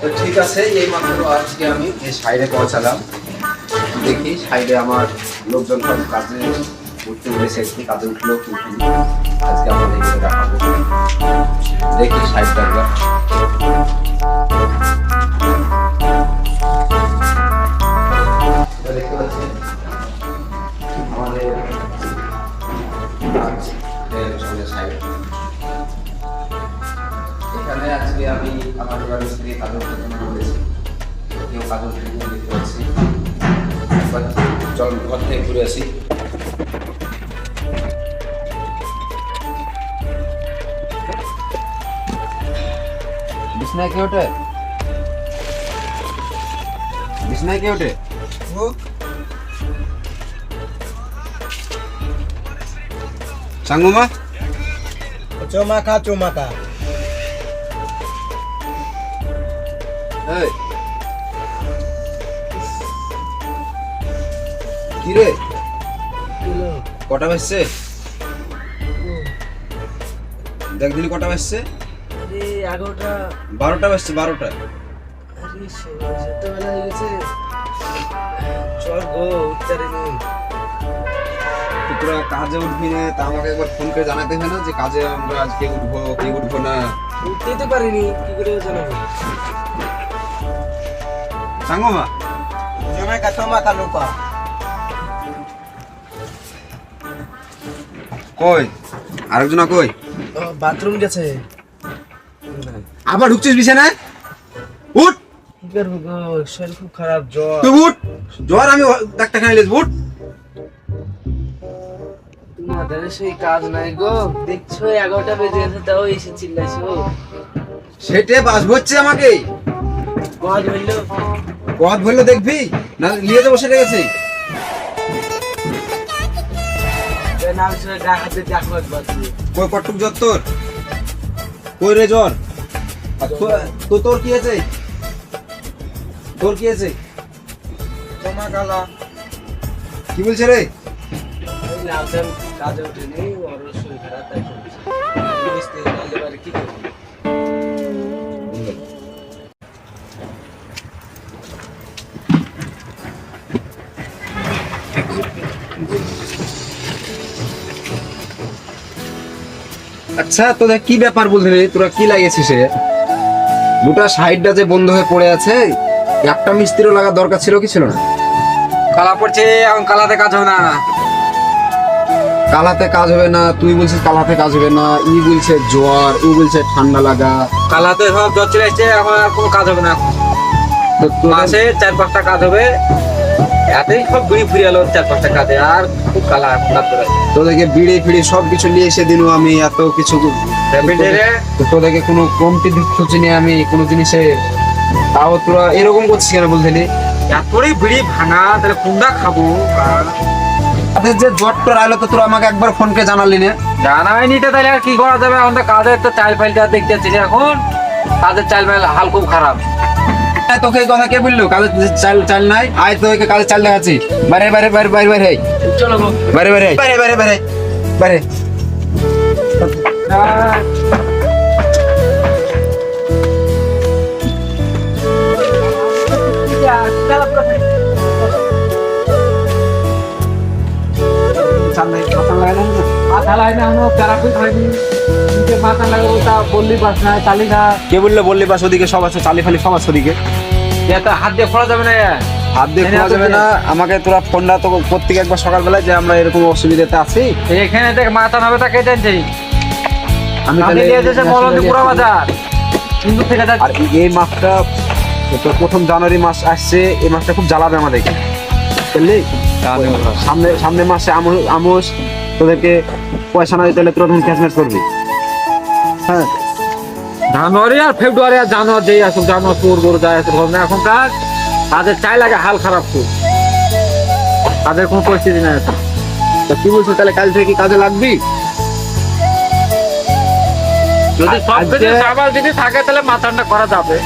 তো ঠিক আছে, এই মাত্র আজকে আমি এই সাইডে পৌঁছালাম। দেখি সাইডে আমার লোকজন সব কাজে উঠতে উঠেছে, একটু কাজে উঠলেও কিন্তু আজকে আমাদের এখানে দেখাবো। দেখি সাইডটা একবার। দেখতে পাচ্ছেন আমাদের সাইড। এখানে আজকে আমি আমার স্ত্রী কাজল করেছি, কেউ কাজল দেখতে পাচ্ছি। চল ঘর থেকে ঘুরে আসি। বিছনায় কে ওঠে? বিছনায় কে ওঠে? সাঙ্গুমা চমাকা চমাকা। কি রে, কটা বাজছে? দেখ দিলি কটা বাজছে? 11টা 12টা বাজছে। 12টা। আরে সত্যবেলা হয়ে গেছে। চল গো, উঠতারিনি। তোরা কাজে উঠবি না, তা আমাকে একবার ফোন করে জানাতে হয় না যে কাজে আমরা আজকে উঠবো কি উঠবো না? উঠতেই তো পারিনি, কি করে জানাবো? সাঙ্গুমা চমাকা চমাকা লোকা। কই আরেকজনা কই? বাথরুম গেছে। আবার ঢুকছিস বিছানায়? উঠ। কি করবো গো, শরীর খুব খারাপ, জ্বর। তুই উঠ। জ্বর আমি ডাক্তার খাই লিস। উঠ। তোমাদের সেই কাজ নাই গো, দেখছো 11টা বেজে গেছে তাও এসে চিল্লাইছো। সেটে বাস হচ্ছে আমাকে। কাজ হইলো? পথ বললো দেখবি না, নিয়ে যাবো সেটা গেছে। নাম শুনে ডাকাতে দেখো একবার। কই কটুক জ্বর তোর? কই রে জ্বর? তো তোর কি আছে? তোর কি আছে? চমাকালা। কি বলছে রে? ওই লাভজন কাজে ওঠেনি, ওর শরীর খারাপ, তাই চলছে। মিস্ত্রি নাহলে এবারে কি করবো? আচ্ছা তোদের কি ব্যাপার বলতে রে? তোরা কি লাগিয়েছিস? দুটা সাইডটা যে বন্ধ হয়ে পড়ে আছে, একটা মিস্ত্রিও লাগা দরকার ছিল কি ছিল না? কালা পড়ছে, এখন কালাতে কাজ হবে না। কালাতে কাজ হবে না, তুই বলছিস কালাতে কাজ হবে না, ই বলছে জ্বর, ও বলছে ঠান্ডা লাগা। কালাতে সব জ্বর চলে এসছে, এখন আর কোনো কাজ হবে না। তো মাসে 4-5টা কাজ হবে, এতেই সব ঘুরি ফিরে এলো 4-5টা কাজে। আর খুব কালা এখন কাজ করে। তোদেরকে বিড়ি ফিড়ি সবকিছু নিয়ে এসে দিনু আমি, এত কিছু তো তোদেরকে কোনো কমতি দিচ্ছি না আমি কোনো জিনিসে, তাও তোরা এরকম করছিস কেন বলছিলি? এতই বিড়ি ভাঙা, তাহলে কোনটা খাবো? তাদের যে জ্বর টর আইলো তো তোরা আমাকে একবার ফোন করে জানালি না? জানাই নিতে, তাহলে আর কি করা যাবে? এখন তো কাজের তো চাল ফাইলটা দেখতে পাচ্ছি এখন, কাজের চাল ফাইল হাল খুব খারাপ। তোকে এই কথা কে বললো কাজের চাল চাল নাই? আয় তোকে কাজের চাল দেখাচ্ছি। বাইরে বাইরে বাইরে বাইরে বাইরে চলো গো। বাইরে বাইরে বাইরে বাইরে বাইরে বাইরে। কে বললো বললি বাস ওদিকে সব আছে, চালি ফালি সব আছে ওদিকে। হাত দিয়ে খোলা যাবে না। হাত দিয়ে খোলা যাবে না। আমাকে তোরা ফোনটা তো প্রত্যেক একবার সকালবেলায় যে আমরা এরকম অসুবিধাতে আছি, এখানে দেখ মাথা নামে তা কেটে আনছি। আমি তাহলে মলন্দপুরা বাজার কিন্তু থেকে যাচ্ছে। আর এই মাসটা তো 1 জানুয়ারি মাস আসছে, এই মাসটা খুব জ্বালাবে আমাদেরকে, বুঝলি? সামনে সামনে মাসে আমোস, তোদেরকে পয়সা না দিতে হলে তোরা তখন ক্যাশমেস করবি। হ্যাঁ, জানুয়ারি আর ফেব্রুয়ারি আর জানুয়ারি যেই আসুক, জানুয়ারি তোর গরু যায় আসুক না, এখন তাদের চাই লাগে হাল খারাপ, খুব তাদের কোনো পরিস্থিতি নাই এখন। তা কি বলছিস তাহলে কাল থেকে কি কাজে লাগবি? যদি সব কিছু সামাল যদি থাকে তাহলে মাথাটা করা যাবে।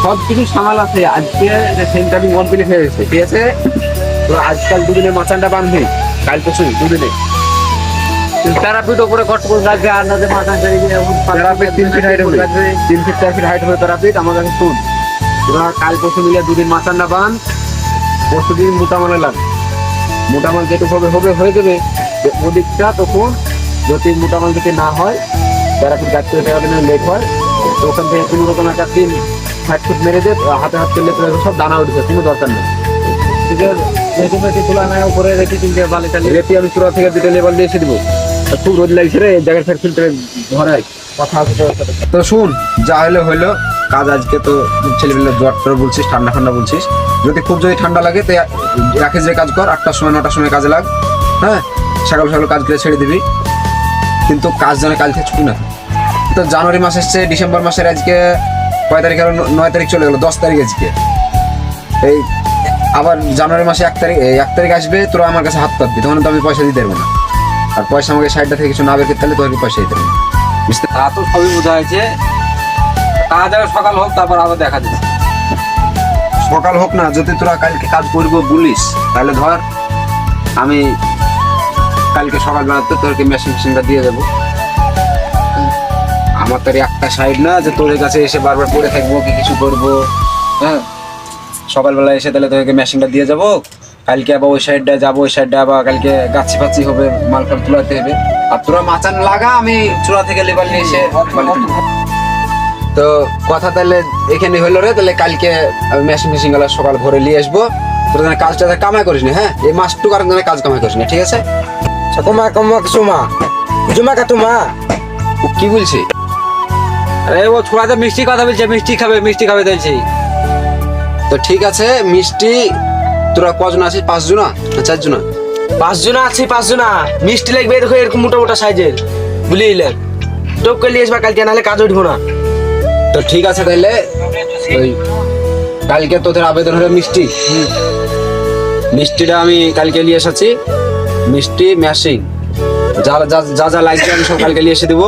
সব কিছু সামাল আছে। আজকে সেন্টারিং কমপ্লিট হয়ে গেছে, ঠিক আছে? তো আজকাল দুদিনে মাচানটা বাঁধবি, কাল পরশু দুদিনে। তারাপীঠ উপরে কট করে লাগবে, আর নাতে মাথা চাই 3 ফিট হাইট হবে, 3 ফিট 4 ফিট হাইট হবে তারাপীঠ। আমার কাছে শুন, তোরা কাল পরশু মিলে 2 দিন মাছ রান্না বান, পরশু দিন মোটা মালে লাগ, মোটা মাল যেটুকু হবে হবে হয়ে যাবে ওদিকটা। তখন যদি মোটা মাল যদি না হয়, যারা একটু গাছ করে লেট হয়, তো ওখান থেকে কোনো রকম একটা 3 5 ফুট মেরে দে, হাতে হাত করলে সব দানা উঠবে, কোনো দরকার নেই। ঠিক আছে, রেডিমেড তুলনায় উপরে রেখে দিন বালি টালি রেপি আমি চূড়া থেকে 2টা লেবার দিয়ে এসে দেবো। আর খুব রোদ লাগছে রে, এই জায়গায় ফের ফিল্টারে ধরাই কথা আছে তোর সাথে। তো শুন, যা হলো হইলো, কাজ আজকে তো ছেলেবেলা জ্বর টর বলছিস, ঠান্ডা ঠান্ডা বলছিস, যদি ঠান্ডা লাগে তো রাখে যে কাজ কর, 8টার সময় 9টার সময় কাজে লাগ, হ্যাঁ, সকাল সকাল কাজ করে ছেড়ে দিবি, কিন্তু কাজ যেন কাল থেকে ছুটি না। তো জানুয়ারি মাস এসছে, ডিসেম্বর মাসের আজকে কয় তারিখ হলো, 9 তারিখ চলে গেল, 10 তারিখ আজকে। এই আবার জানুয়ারি মাসে 1 তারিখ আসবে, তোরা আমার কাছে হাত পাতবি, তখন তো আমি পয়সা দিতে পারবো না। আর পয়সা আমাকে 60টা থেকে কিছু না বের করতে হলে তোকে পয়সা দিতে পারবো। তা তো সবই বোঝা হয়েছে, কাজ আগে সকাল হোক, তারপর আবার দেখা যাচ্ছে। সকাল হোক না, যদি তোরা কালকে কাজ করবো বলিস, তাহলে ধর আমি কালকে সকালবেলাতে তোরকে মেশিনটা দিয়ে দেবো। আমার তোর একটা সাইড না যে তোর কাছে এসে বারবার পড়ে থাকবো কি কিছু করবো, হ্যাঁ। সকালবেলা এসে তাহলে তোকে মেশিনটা দিয়ে যাবো, কালকে আবার ওই সাইডটা যাবো, ওই সাইডটা আবার কালকে গাছি ফাছি হবে, মাল ফাল তুলাতে হবে। আর তোরা মাচান লাগা, আমি চূড়া থেকে লেবার নিয়ে এসে বালি তুলবো। তো কথা তাহলে এখানে হইলো রে, তাহলে কালকে আমি মেশিন গেলা সকাল ভোরে নিয়ে আসবো। তোরা যেন কাজটা কামাই করিস না, হ্যাঁ, এই মাসটুকু আর যেন কাজ কামাই করিস না, ঠিক আছে? ও কি বলছি? আরে ও ছোড়াতে মিষ্টি কথা বলছে, মিষ্টি খাবে বলছি। তো ঠিক আছে, মিষ্টি তোরা কজন আছিস? 5 জন না 4 জন? 5 জন আছি, 5 জন। মিষ্টি লাগবে দেখো, এরকম মোটা মোটা সাইজের বুঝলিলেন, টপ করে নিয়ে আসবা কালকে, নাহলে কাজ উঠবো না। তো ঠিক আছে, তাহলে ওই কালকে তোদের আবেদন হলো মিষ্টিটা আমি কালকে নিয়ে এসেছি, মিষ্টি ম্যাশিং যা যা লাগবে আমি সব কালকে নিয়ে এসে দেবো।